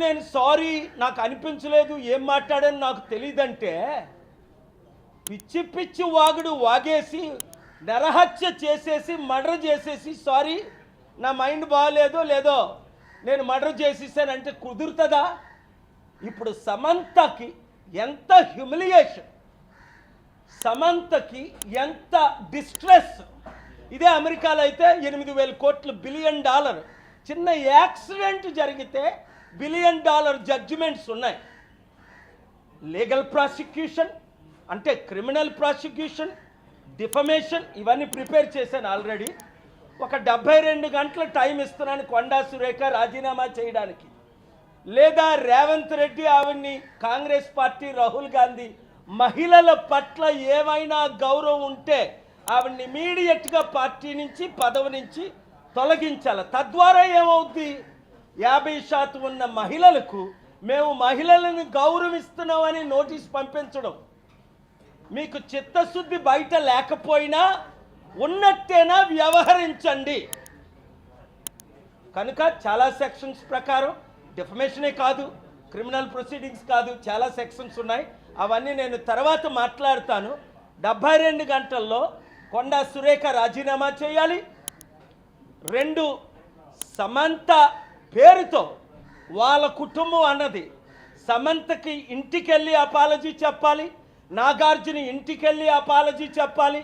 నేను సారీ నాకు అనిపించలేదు ఏం మాట్లాడాను నాకు తెలియదంటే పిచ్చి పిచ్చి వాగుడు వాగేసి నరహత్య చేసేసి మర్డర్ చేసేసి సారీ నా మైండ్ బాగాలేదో లేదో నేను మర్డర్ చేసేసానంటే కుదురుతుందా? ఇప్పుడు సమంతకి ఎంత హ్యూమిలియేషన్, సమంతకి ఎంత డిస్ట్రెస్. ఇదే అమెరికాలో అయితే 8,000 కోట్లు $1 బిలియన్ చిన్న యాక్సిడెంట్ జరిగితే $1 బిలియన్ జడ్జిమెంట్స్ ఉన్నాయి. లీగల్ ప్రాసిక్యూషన్ అంటే క్రిమినల్ ప్రాసిక్యూషన్, డిఫమేషన్ ఇవన్నీ ప్రిపేర్ చేశాను ఆల్రెడీ. ఒక 72 గంటల టైం ఇస్తున్నాను కొండా సురేఖ రాజీనామా చేయడానికి, లేదా రేవంత్ రెడ్డి ఆవిడ్ని కాంగ్రెస్ పార్టీ రాహుల్ గాంధీ మహిళల పట్ల ఏమైనా గౌరవం ఉంటే ఆవిడ్ని ఇమీడియట్గా పార్టీ నుంచి పదవి నుంచి తొలగించాలి. తద్వారా ఏమవుద్ది, 50% ఉన్న మహిళలకు మేము మహిళలను గౌరవిస్తున్నామని నోటీస్ పంపించడం. మీకు చిత్తశుద్ధి బయట లేకపోయినా ఉన్నట్టేనా వ్యవహరించండి. కనుక చాలా సెక్షన్స్ ప్రకారం డిఫమేషనే కాదు, క్రిమినల్ ప్రొసీడింగ్స్ కాదు, చాలా సెక్షన్స్ ఉన్నాయి. అవన్నీ నేను తర్వాత మాట్లాడతాను. 72 గంటల్లో కొండా సురేఖ రాజీనామా చేయాలి. 2 సమంత పేరుతో వాళ్ళ కుటుంబం అన్నది సమంతకి ఇంటికెళ్ళి అపాలజీ చెప్పాలి, నాగార్జున ఇంటికెళ్ళి అపాలజీ చెప్పాలి.